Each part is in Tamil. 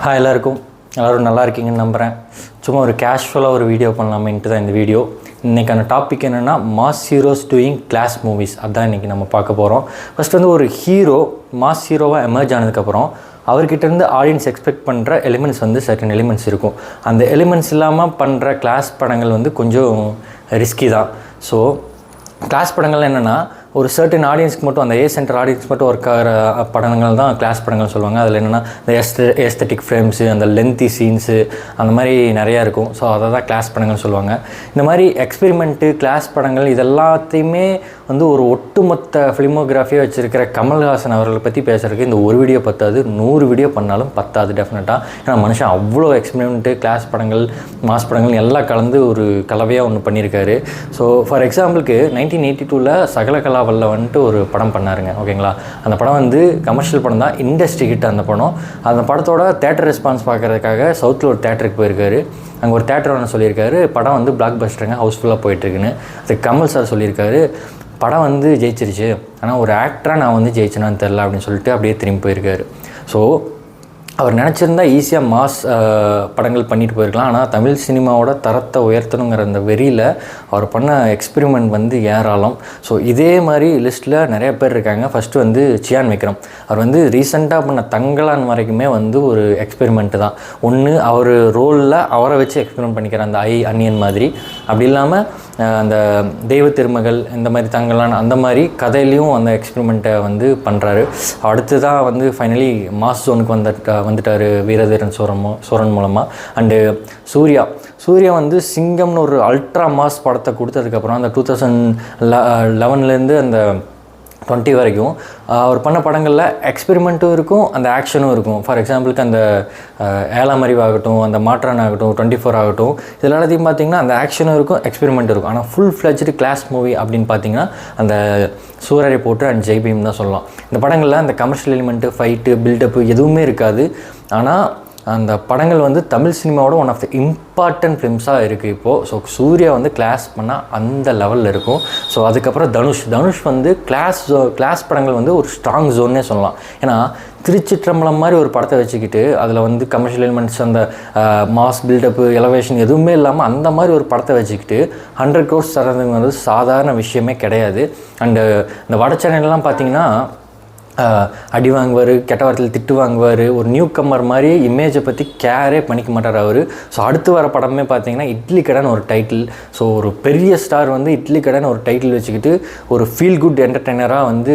ஹாய் எல்லாருக்கும் நல்லா இருக்கீங்கன்னு நம்புகிறேன். சும்மா ஒரு கேஷுவலாக ஒரு வீடியோ பண்ணலாமேன்ட்டு தான் இந்த வீடியோ. இன்றைக்கான டாபிக் என்னென்னா mass heroes doing class movies. அதுதான் இன்றைக்கி நம்ம பார்க்க போகிறோம். ஃபஸ்ட் வந்து ஒரு ஹீரோ மாஸ் ஹீரோவாக எமர்ஜ் ஆனதுக்கப்புறம் அவர்கிட்டருந்து ஆடியன்ஸ் எக்ஸ்பெக்ட் பண்ணுற எலிமெண்ட்ஸ் வந்து சர்டன் எலிமெண்ட்ஸ் இருக்கும். அந்த எலிமெண்ட்ஸ் இல்லாமல் பண்ணுற கிளாஸ் படங்கள் வந்து கொஞ்சம் ரிஸ்கி தான். ஸோ கிளாஸ் படங்கள் என்னென்னா ஒரு சர்டன் ஆடியன்ஸ்க்கு மட்டும், அந்த சென்டர் ஆடியன்ஸ் மட்டும் ஒர்க் ஆகிற படங்கள் தான் கிளாஸ் படங்கள் சொல்லுவாங்க. அதில் என்னென்னா இந்த எஸ்தட்டிக் ஃப்ரேம்ஸு, அந்த லென்த்தி சீன்ஸு, அந்த மாதிரி நிறையா இருக்கும். ஸோ அதை தான் கிளாஸ் படங்கள் சொல்லுவாங்க. இந்த மாதிரி எக்ஸ்பெரிமெண்ட்டு கிளாஸ் படங்கள் இதெல்லாத்தையுமே வந்து ஒரு ஒட்டுமொத்த ஃபிலிமோகிராஃபியாக வச்சுருக்கிற கமல்ஹாசன் அவர்களை பற்றி பேசுகிறதுக்கு இந்த ஒரு வீடியோ பத்தாது, 100 வீடியோ பண்ணாலும் பத்தாது டெஃபினட்டாக. ஏன்னா மனுஷன் அவ்வளோ எக்ஸ்பெரிமெண்ட்டு கிளாஸ் படங்கள் மாஸ் படங்கள் எல்லாம் கலந்து ஒரு கலவையாக ஒன்று பண்ணியிருக்காரு. ஸோ ஃபார் எக்ஸாம்பிளுக்கு 1982 சகலகலா வல்ல வந்துட்டு ஒரு படம் பண்ணாருங்க. ஓகேங்களா, அந்த படம் வந்து கமர்ஷியல் படம் தான், இண்டஸ்ட்ரி ஹிட் அந்த படம். அந்த படத்தோட தேட்டர் ரெஸ்பான்ஸ் பார்க்குறதுக்காக சவுத்தில் ஒரு தேட்டருக்கு போயிருக்காரு. அங்கே ஒரு தேட்டர் ஒன்று சொல்லியிருக்காரு, படம் வந்து பிளாக் பஸ்டருங்க, ஹவுஸ்ஃபுல்லாக போயிட்டுருக்குன்னு. அது கமல் சார் சொல்லியிருக்காரு, படம் வந்து ஜெயிச்சிருச்சு, ஆனால் ஒரு ஆக்டராக நான் வந்து ஜெயிச்சேனான்னு தெரில அப்படின்னு சொல்லிட்டு அப்படியே திரும்பி போயிருக்காரு. ஸோ அவர் நினச்சிருந்தா ஈஸியாக மாஸ் படங்கள் பண்ணிட்டு போயிருக்கலாம். ஆனால் தமிழ் சினிமாவோட தரத்தை உயர்த்தணுங்கிற அந்த வெறியில் அவர் பண்ண எக்ஸ்பெரிமெண்ட் வந்து ஏராளம். ஸோ இதே மாதிரி லிஸ்ட்டில் நிறைய பேர் இருக்காங்க. ஃபஸ்ட்டு வந்து சியான் விக்ரம். அவர் வந்து ரீசெண்டாக பண்ண தங்கலான் வரைக்குமே வந்து ஒரு எக்ஸ்பெரிமெண்ட்டு தான். ஒன்று அவர் ரோலில் அவரை வச்சு எக்ஸ்பெரிமெண்ட் பண்ணிக்கிற அந்த அன்னியன் மாதிரி, அப்படி இல்லாமல் அந்த தெய்வ திருமகள் இந்த மாதிரி தங்கலான் அந்த மாதிரி கதையிலையும் அந்த எக்ஸ்பெரிமெண்ட்டை வந்து பண்ணுறாரு. அடுத்து தான் வந்து ஃபைனலி மாஸ் ஜோனுக்கு வந்துட்டார் வீரதீரன் சோரன் மூலமாக. அண்டு சூர்யா வந்து சிங்கம்னு ஒரு அல்ட்ரா மாஸ் படத்தை கொடுத்ததுக்கப்புறம் அந்த 2011 அந்த 20 வரைக்கும் அவர் பண்ண படங்களில் எக்ஸ்பெரிமெண்ட்டும் இருக்கும், அந்த ஆக்ஷனும் இருக்கும். ஃபார் எக்ஸாம்பிளுக்கு அந்த ஏழாம் அறிவாகட்டும், அந்த மாற்றான் ஆகட்டும், 24 ஆகட்டும், இதில் எல்லாத்தையும் பார்த்திங்கன்னா அந்த ஆக்ஷனும் இருக்கும், எக்ஸ்பெரிமெண்ட் இருக்கும். ஆனால் ஃபுல் ஃப்ளெஜ்டு கிளாஸ் மூவி அப்படின்னு பார்த்திங்கன்னா அந்த சூரரை போட்டு அண்ட் ஜெய் பீம் தான் சொல்லலாம். இந்த படங்களில் அந்த கமர்ஷியல் எலிமெண்ட்டு, ஃபைட்டு, பில்டப்பு எதுவுமே இருக்காது. ஆனால் அந்த படங்கள் வந்து தமிழ் சினிமாவோட ஒன் ஆஃப் த இம்பார்ட்டன்ட் ஃபிலிம்ஸாக இருக்குது இப்போது. ஸோ சூர்யா வந்து கிளாஸ் பண்ணால் அந்த லெவலில் இருக்கும். ஸோ அதுக்கப்புறம் தனுஷ் வந்து கிளாஸ் படங்கள் வந்து ஒரு ஸ்ட்ராங் ஜோன்னே சொல்லலாம். ஏன்னா திருச்சிற்றம்பலம் மாதிரி ஒரு படத்தை வச்சுக்கிட்டு அதில் வந்து கமர்ஷியல் எலிமெண்ட்ஸ், அந்த மாஸ் பில்டப்பு, எலவேஷன் எதுவுமே இல்லாமல் அந்த மாதிரி ஒரு படத்தை வச்சுக்கிட்டு 100 crores தரதுங்க வந்து சாதாரண விஷயமே கிடையாது. அண்டு இந்த வட சென்னையிலலாம் பார்த்திங்கன்னா அடி வாங்குவார், கெட்ட வார்த்தையில் திட்டு வாங்குவார், ஒரு நியூ கம்மர் மாதிரி இமேஜை பற்றி கேரே பண்ணிக்க மாட்டார் அவர். ஸோ அடுத்து வர படமே பார்த்தீங்கன்னா இட்லி கடைன்னு ஒரு டைட்டில். ஸோ ஒரு பெரிய ஸ்டார் வந்து இட்லி கடைன்னு ஒரு டைட்டில் வச்சுக்கிட்டு ஒரு ஃபீல் குட் என்டர்டெய்னராக வந்து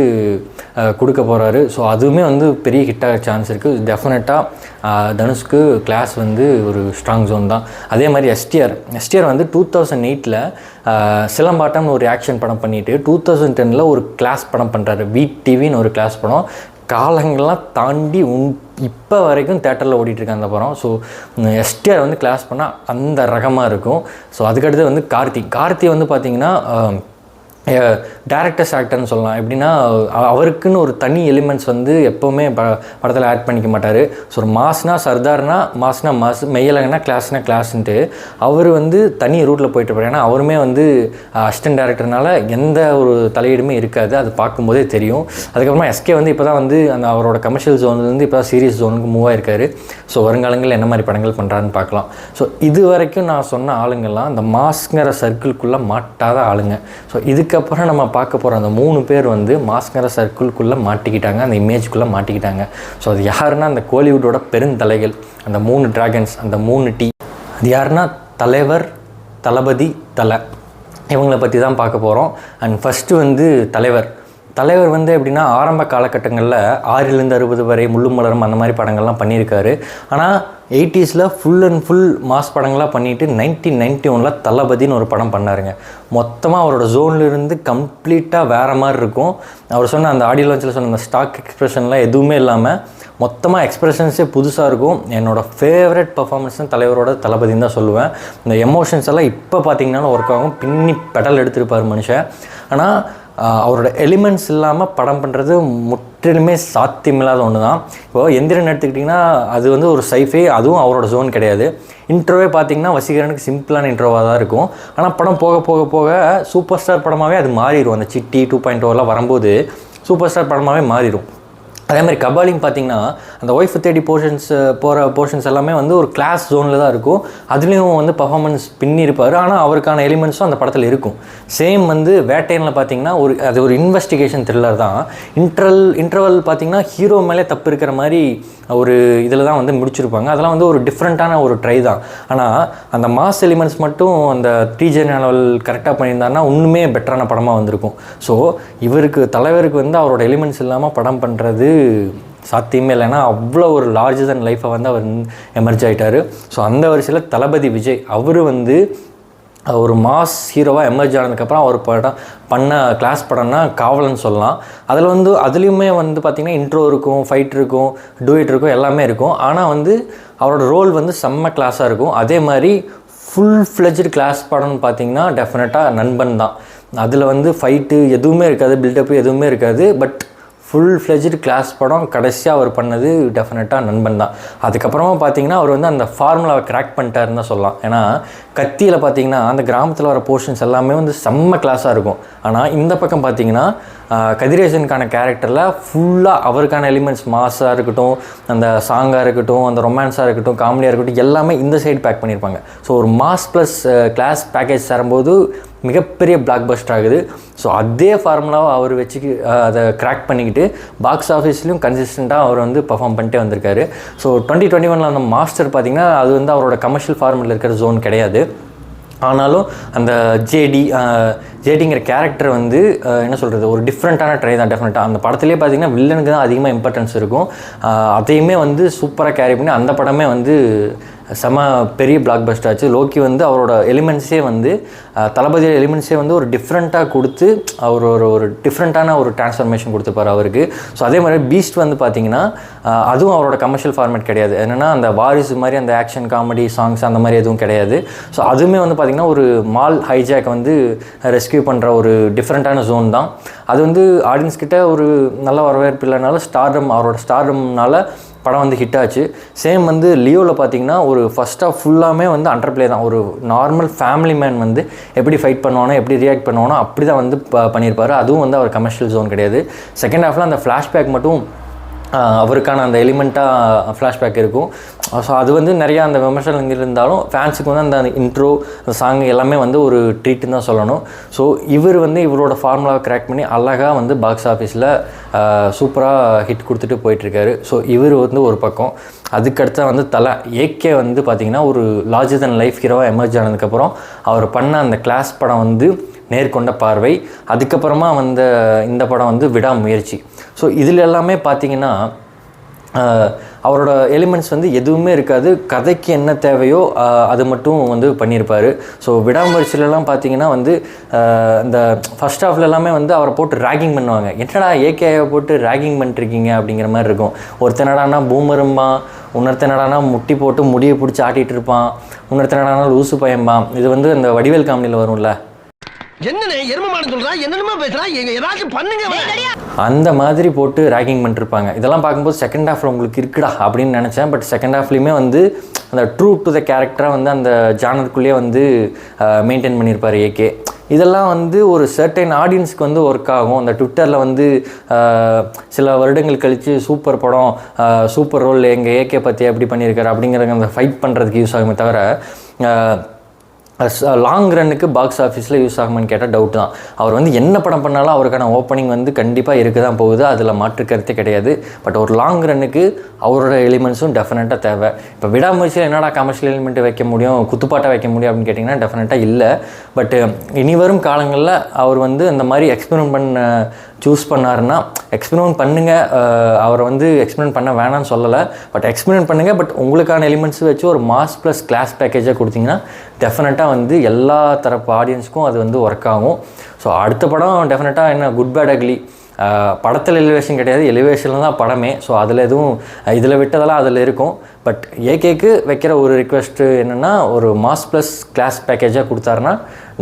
கொடுக்க போகிறாரு. ஸோ அதுவுமே வந்து பெரிய ஹிட்டாக சான்ஸ் இருக்குது. டெஃபினட்டாக தனுஷ்க்கு கிளாஸ் வந்து ஒரு ஸ்ட்ராங் ஜோன் தான். அதே மாதிரி எஸ்டிஆர் வந்து 2008 சிலம்பாட்டம்னு ஒரு ஆக்ஷன் படம் பண்ணிவிட்டு 2010 ஒரு கிளாஸ் படம் பண்ணுறாரு, VTVன்னு ஒரு கிளாஸ் படம். காலங்கள்லாம் தாண்டி இப்போ வரைக்கும் தேட்டரில் ஓடிட்டுருக்கு அந்த படம். ஸோ எஸ்டிஆர் வந்து கிளாஸ் பண்ணால் அந்த ரகமாக இருக்கும். ஸோ அதுக்கடுத்து வந்து கார்த்தி வந்து பார்த்திங்கன்னா டேரக்டர்ஸ் ஆக்டர்னு சொல்லலாம். எப்படின்னா அவருக்குன்னு ஒரு தனி எலிமெண்ட்ஸ் வந்து எப்போவுமே படத்தில் ஆட் பண்ணிக்க மாட்டார். ஸோ ஒரு மாஸ்னா சர்தார்னா மாஸ்னா மாஸ், மெய்யலங்கன்னா கிளாஸ்னா கிளாஸ்ன்ட்டு அவர் வந்து தனி ரூட்டில் போயிட்டுருப்பார். ஏன்னா அவருமே வந்து அசிஸ்டன்ட் டேரக்டர்னால எந்த ஒரு தலையீடுமே இருக்காது, அது பார்க்கும்போதே தெரியும். அதுக்கப்புறமா எஸ்கே வந்து இப்போ தான் வந்து அந்த அவரோட கமர்ஷியல் ஜோன்லேருந்து இப்போ தான் சீரியஸ் ஜோனுக்கு மூவ் ஆயிருக்காரு. ஸோ வருங்காலங்களில் என்ன மாதிரி படங்கள் பண்ணுறாருன்னு பார்க்கலாம். ஸோ இது வரைக்கும் நான் சொன்ன ஆளுங்கள்லாம் அந்த மாஸ்ங்கிற சர்க்கிள்குள்ளே மாட்டாத ஆளுங்க. ஸோ இதுக்கப்புறம் நம்ம பார்க்க போகிற அந்த 3 பேர் வந்து மாஸ்கர சர்க்கிள்குள்ளே மாட்டிக்கிட்டாங்க, அந்த இமேஜுக்குள்ளே மாட்டிக்கிட்டாங்க. ஸோ அது யாருன்னா அந்த கோலிவுட்டோட பெருந்தலைகள், அந்த 3 டிராகன்ஸ், அந்த 3 T. அது யாருன்னா தலைவர், தளபதி, தலை, இவங்களை பற்றி தான் பார்க்க போகிறோம். அண்ட் ஃபஸ்ட்டு வந்து தலைவர் வந்து எப்படின்னா ஆரம்ப காலகட்டங்களில் 6லேருந்து 60 வரை முள்ளும் மலரும் அந்த மாதிரி படங்கள்லாம் பண்ணியிருக்காரு. ஆனால் 80s full and full mass படங்களாக பண்ணிவிட்டு 1991 தளபதின்னு ஒரு படம் பண்ணாருங்க. மொத்தமாக அவரோட ஜோன்லேருந்து கம்ப்ளீட்டாக வேறு மாதிரி இருக்கும். அவர் சொன்ன அந்த ஆடியோ லான்ச்சில் சொன்ன அந்த ஸ்டாக் எக்ஸ்ப்ரெஷன்லாம் எதுவுமே இல்லாமல் மொத்தமாக எக்ஸ்ப்ரெஷன்ஸே புதுசாக இருக்கும். என்னோடய ஃபேவரட் பர்ஃபார்மன்ஸ்னு தலைவரோட தளபதின்னு தான் சொல்லுவேன். இந்த எமோஷன்ஸ் எல்லாம் இப்போ பார்த்திங்கனாலும் ஒர்க் ஆகும், பின்னி பெடல் எடுத்திருப்பார் மனுஷன். ஆனால் அவரோட எலிமெண்ட்ஸ் இல்லாமல் படம் பண்ணுறது முற்றிலுமே சாத்தியமில்லாத ஒன்று தான். இப்போது எந்திரன் எடுத்துக்கிட்டிங்கன்னா அது வந்து ஒரு சைஃபை, அதுவும் அவரோட ஜோன் கிடையாது. இன்ட்ரோவே பார்த்திங்கன்னா வசீகரனுக்கு சிம்பிளான இன்ட்ரோவாக தான் இருக்கும். ஆனால் படம் போக போக போக சூப்பர் ஸ்டார் படமாகவே அது மாறிடும். அந்த சிட்டி 2.0 வரும்போது சூப்பர் ஸ்டார் படமாகவே மாறிடும். அதே மாதிரி கபாலியும் பார்த்தீங்கன்னா அந்த ஒய்ஃபை தேடி போகிற போர்ஷன்ஸ் எல்லாமே வந்து ஒரு கிளாஸ் ஜோனில் தான் இருக்கும். அதுலேயும் வந்து பர்ஃபார்மன்ஸ் பின்னிருப்பார். ஆனால் அவருக்கான எலிமெண்ட்ஸும் அந்த படத்தில் இருக்கும். சேம் வந்து வேட்டையனில் பார்த்தீங்கன்னா அது ஒரு இன்வெஸ்டிகேஷன் த்ரில்லர் தான். இன்டர்வல் பார்த்தீங்கன்னா ஹீரோ மேலே தப்பு இருக்கிற மாதிரி ஒரு இதில் தான் வந்து முடிச்சிருப்பாங்க. அதெல்லாம் வந்து ஒரு டிஃப்ரெண்ட்டான ஒரு ட்ரை தான். ஆனால் அந்த மாஸ் எலிமெண்ட்ஸ் மட்டும் அந்த 3J லெவல் கரெக்டாக பண்ணியிருந்தாருன்னா இன்னுமே பெட்டரான படமாக வந்திருக்கும். ஸோ தலைவருக்கு வந்து அவரோட எலிமெண்ட்ஸ் இல்லாமல் படம் பண்ணுறது சாத்தியமே இல்லைன்னா அவ்வளோ ஒரு லார்ஜர் தன் லைஃப்பை வந்து அவர் எமர்ஜ் ஆகிட்டார். ஸோ அந்த வரிசையில் தளபதி விஜய் அவர் வந்து ஒரு மாஸ் ஹீரோவாக எமர்ஜ் ஆனதுக்கப்புறம் அவர் பண்ண கிளாஸ் படம்னா காவலன்னு சொல்லலாம். அதில் வந்து அதுலேயுமே வந்து பார்த்திங்கன்னா இன்ட்ரோ இருக்கும், ஃபைட் இருக்கும், டூயட் இருக்கும், எல்லாமே இருக்கும். ஆனால் வந்து அவரோட ரோல் வந்து செம்ம கிளாஸாக இருக்கும். அதே மாதிரி ஃபுல் ஃப்ளெஜ்டு கிளாஸ் படம்னு பார்த்திங்கன்னா டெஃபினட்டாக நண்பன் தான். அதில் வந்து ஃபைட்டு எதுவுமே இருக்காது, பில்டப்பு எதுவுமே இருக்காது. பட் ஃபுல் ஃப்ளெஜ்டு கிளாஸ் படம் கடைசியாக அவர் பண்ணது டெஃபினட்டாக நண்பன் தான். அதுக்கப்புறமா பார்த்தீங்கன்னா அவர் வந்து அந்த ஃபார்முலாவை கிராக் பண்ணிட்டாருன்னு தான் சொல்லலாம். ஏன்னா கத்தியில் பார்த்தீங்கன்னா அந்த கிராமத்தில் வர போர்ஷன்ஸ் எல்லாமே வந்து செம்ம கிளாஸாக இருக்கும். ஆனால் இந்த பக்கம் பார்த்தீங்கன்னா கதிரேசனுக்கான கேரக்டரில் ஃபுல்லாக அவருக்கான எலிமெண்ட்ஸ் மாஸாக இருக்கட்டும், அந்த சாங்காக இருக்கட்டும், அந்த ரொமான்ஸாக இருக்கட்டும், காமெடியாக இருக்கட்டும், எல்லாமே இந்த சைடு பேக் பண்ணியிருப்பாங்க. ஸோ ஒரு மாஸ் ப்ளஸ் கிளாஸ் பேக்கேஜ் தரும்போது மிகப்பெரிய பிளாக் பஸ்டர் ஆகுது. ஸோ அதே ஃபார்முலாவை அவர் வச்சுக்கு அதை கிராக் பண்ணிக்கிட்டு பாக்ஸ் ஆஃபீஸ்லேயும் கன்சிஸ்டண்ட்டாக அவர் வந்து பர்ஃபார்ம் பண்ணிட்டே வந்திருக்காரு. ஸோ 2021 அந்த மாஸ்டர் பார்த்திங்கன்னா அது வந்து அவரோட கமர்ஷியல் ஃபார்மில் இருக்கிற ஜோன் கிடையாது. ஆனாலும் அந்த ஜேடிங்கிற கேரக்டர் வந்து என்ன சொல்கிறது, ஒரு டிஃப்ரெண்ட்டான ட்ரை தான் டெஃபினட்டாக. அந்த படத்துலேயே பார்த்திங்கன்னா வில்லனுக்கு தான் அதிகமாக இம்பார்ட்டன்ஸ் இருக்கும். அதையுமே வந்து சூப்பராக கேரி பண்ணி அந்த படமே வந்து செம பெரிய பிளாக் பஸ்டர் ஆச்சு. லோக்கி வந்து அவரோட எலிமெண்ட்ஸே வந்து தளபதி எலிமெண்ட்ஸே வந்து ஒரு டிஃப்ரெண்ட்டாக கொடுத்து அவர் ஒரு டிஃப்ரெண்ட்டான ஒரு டிரான்ஸ்ஃபர்மேஷன் கொடுத்துப்பார் அவருக்கு. ஸோ அதே மாதிரி பீஸ்ட் வந்து பார்த்திங்கன்னா அதுவும் அவரோட கமர்ஷியல் ஃபார்மேட் கிடையாது. என்னென்னா அந்த வாரிசு மாதிரி அந்த ஆக்ஷன் காமெடி சாங்ஸ் அந்த மாதிரி எதுவும் கிடையாது. ஸோ அதுவுமே வந்து பார்த்திங்கன்னா ஒரு மால் ஹைஜாக்கை வந்து ரெஸ்கியூ பண்ணுற ஒரு டிஃப்ரெண்ட்டான ஜோன் தான். அது வந்து ஆடியன்ஸ் கிட்ட ஒரு நல்ல வரவேற்பு இல்லைனாலும் அவரோட ஸ்டார்டம்னால படம் வந்து ஹிட் ஆச்சு. சேம் வந்து லியோவில் பார்த்தீங்கன்னா ஒரு ஃபர்ஸ்ட் ஆஃப் ஃபுல்லாமே வந்து அண்டர் ப்ளே தான். ஒரு நார்மல் ஃபேமிலி மேன் வந்து எப்படி ஃபைட் பண்ணுவானோ, எப்படி ரியாக்ட் பண்ணுவானோ அப்படி தான் வந்து பண்ணியிருப்பார். அதுவும் வந்து அவர் கமர்ஷியல் ஜோன் கிடையாது. செகண்ட் ஹாஃபில் அந்த ஃப்ளாஷ்பேக் மட்டும் அவருக்கான அந்த எலிமெண்ட்டாக ஃப்ளாஷ்பேக் இருக்கும். ஸோ அது வந்து நிறையா அந்த விமர்சனம் இருந்தாலும் ஃபேன்ஸுக்கு வந்து அந்த இன்ட்ரோ அந்த சாங் எல்லாமே வந்து ஒரு ட்ரீட்டுன்னு தான் சொல்லணும். ஸோ இவர் வந்து இவரோட ஃபார்முலாவை கிராக் பண்ணி அழகாக வந்து பாக்ஸ் ஆஃபீஸில் சூப்பராக ஹிட் கொடுத்துட்டு போயிட்டுருக்காரு. ஸோ இவர் வந்து ஒரு பக்கம். அதுக்கடுத்த வந்து ஏகே வந்து பார்த்திங்கன்னா ஒரு லார்ஜர் தன் லைஃப் ஹீரோவாக எமர்ஜ் ஆனதுக்கப்புறம் அவர் பண்ண அந்த கிளாஸ் படம் வந்து நேர்கொண்ட பார்வை. அதுக்கப்புறமா வந்த இந்த படம் வந்து விடாமுயற்சி. ஸோ இதில் எல்லாமே பார்த்திங்கன்னா அவரோட எலிமெண்ட்ஸ் வந்து எதுவுமே இருக்காது. கதைக்கு என்ன தேவையோ அது மட்டும் வந்து பண்ணியிருப்பார். ஸோ விடாமுயற்சியிலலாம் பார்த்திங்கன்னா வந்து இந்த ஃபஸ்ட் ஹாஃப்ல எல்லாமே வந்து அவரை போட்டு ரேகிங் பண்ணுவாங்க. என்னடா ஏகேயை போட்டு ரேகிங் பண்ணிட்டுருக்கீங்க அப்படிங்கிற மாதிரி இருக்கும். ஒருத்தனடானா பூமரும்பா, இன்னொருத்தனடானா முட்டி போட்டு முடியை பிடிச்சி ஆட்டிகிட்டு இருப்பான், இன்னொருத்தனடானா லூசு பயம்பான். இது வந்து அந்த வடிவேல் காமெடியில் வரும்ல, அந்த மாதிரி போட்டு ரேகிங் பண்ணிருப்பாங்க. இதெல்லாம் பார்க்கும்போது செகண்ட் ஹாஃபில் உங்களுக்கு இருக்குடா அப்படின்னு நினச்சேன். பட் செகண்ட் ஹாஃப்லேயுமே வந்து அந்த ட்ரூ டு த கேரக்டராக வந்து அந்த ஜானருக்குள்ளேயே வந்து மெயின்டைன் பண்ணியிருப்பார் ஏகே. இதெல்லாம் வந்து ஒரு சர்டைன் ஆடியன்ஸ்க்கு வந்து ஒர்க் ஆகும். அந்த ட்விட்டரில் வந்து சில வருடங்கள் கழித்து சூப்பர் படம், சூப்பர் ரோல் எங்கள் ஏகே பற்றி எப்படி பண்ணியிருக்காரு அப்படிங்கிற அந்த ஃபைட் பண்ணுறதுக்கு யூஸ் ஆகுமே தவிர லாங் ரன்னுக்கு பாக்ஸ் ஆஃபீஸில் யூஸ் ஆகுமான்னு கேட்டால் டவுட் தான். அவர் வந்து என்ன படம் பண்ணாலும் அவருக்கான ஓப்பனிங் வந்து கண்டிப்பாக இருக்க தான் போகுது, அதில் மாற்று கருத்தே கிடையாது. பட் ஒரு லாங் ரன்னுக்கு அவரோட எலிமெண்ட்ஸும் டெஃபினட்டாக தேவை. இப்போ விடாமுயற்சியில் என்னடா கமர்ஷியல் எலிமெண்ட்டு வைக்க முடியும், குத்துப்பாட்டாக வைக்க முடியும் அப்படின்னு கேட்டிங்கன்னா டெஃபினட்டாக இல்லை. பட் இனி வரும் காலங்களில் அவர் வந்து அந்த மாதிரி எக்ஸ்பெரிமெண்ட் பண்ண சூஸ் பண்ணாருன்னா எக்ஸ்பெரிமெண்ட் பண்ணுங்கள். அவரை வந்து எக்ஸ்பெரிமெண்ட் பண்ண வேணான்னு சொல்லலை, பட் எக்ஸ்பெரிமெண்ட் பண்ணுங்கள். பட் உங்களுக்கான எலிமெண்ட்ஸ் வச்சு ஒரு மாஸ் ப்ளஸ் கிளாஸ் பேக்கேஜாக கொடுத்தீங்கன்னா டெஃபினட்டாக வந்து எல்லா தரப்பு ஆடியன்ஸ்க்கும் அது வந்து ஒர்க் ஆகும். ஸோ அடுத்த படம் டெஃபினட்டாக என்ன குட் பேட் அக்லி. படத்தில் எலிவேஷன் கிடையாது, எலிவேஷனில் தான் படமே. ஸோ அதில் எதுவும் இதில் விட்டதெல்லாம் அதில் இருக்கும். பட் ஏகேக்கு வைக்கிற ஒரு ரிக்வெஸ்ட்டு என்னென்னா ஒரு மாஸ் ப்ளஸ் கிளாஸ் பேக்கேஜாக கொடுத்தாருன்னா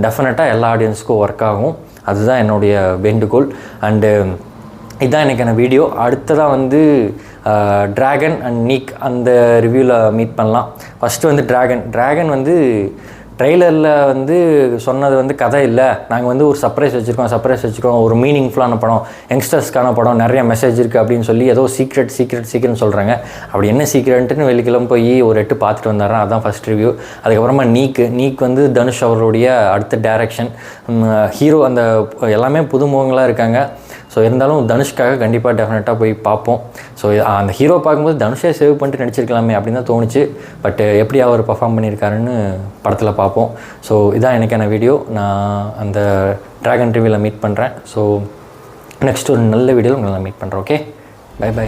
டெஃபினட்டாக எல்லா ஆடியன்ஸுக்கும் ஒர்க் ஆகும். அதுதான் என்னுடைய வேண்டுகோள். அண்டு இதுதான் எனக்கான வீடியோ. அடுத்ததாக வந்து டிராகன் அண்ட் நீக் அந்த ரிவ்யூவில் மீட் பண்ணலாம். ஃபஸ்ட்டு வந்து டிராகன் வந்து ட்ரெய்லரில் வந்து சொன்னது வந்து கதை இல்லை, நாங்கள் வந்து ஒரு சர்ப்ரைஸ் வச்சுருக்கோம், ஒரு மீனிங்ஃபுல்லான படம், யங்ஸ்டர்ஸ்க்கான படம், நிறைய மெசேஜ் இருக்குது அப்படின்னு சொல்லி ஏதோ சீக்ரெட்னு சொல்கிறாங்க. அப்படி என்ன சீக்ரெட்டுன்னு வெள்ளிக்கிழமை போய் ஒரு 8 பார்த்துட்டு வந்தாரன். அதுதான் ஃபஸ்ட் ரிவ்யூ. அதுக்கப்புறமா நீக் வந்து தனுஷ் அவருடைய அடுத்த டைரக்ஷன். ஹீரோ அந்த எல்லாமே புதுமுகங்களாக இருக்காங்க. ஸோ இருந்தாலும் தனுஷ்காக கண்டிப்பாக டெஃபினட்டாக போய் பார்ப்போம். ஸோ அந்த ஹீரோ பார்க்கும்போது தனுஷே சேவ் பண்ணிட்டு நடிச்சிருக்கலாமே அப்படின்னு தான் தோணுச்சு. பட் எப்படி அவர் பர்ஃபார்ம் பண்ணியிருக்காருன்னு படத்தில் பார்ப்போம். ஸோ இதான் எனக்கான வீடியோ. நான் அந்த ட்ராகன் ரிவ்யூவில் மீட் பண்ணுறேன். ஸோ நெக்ஸ்ட் ஒரு நல்ல வீடியோவில் உங்களை நான் மீட் பண்ணுறேன். Okay, by.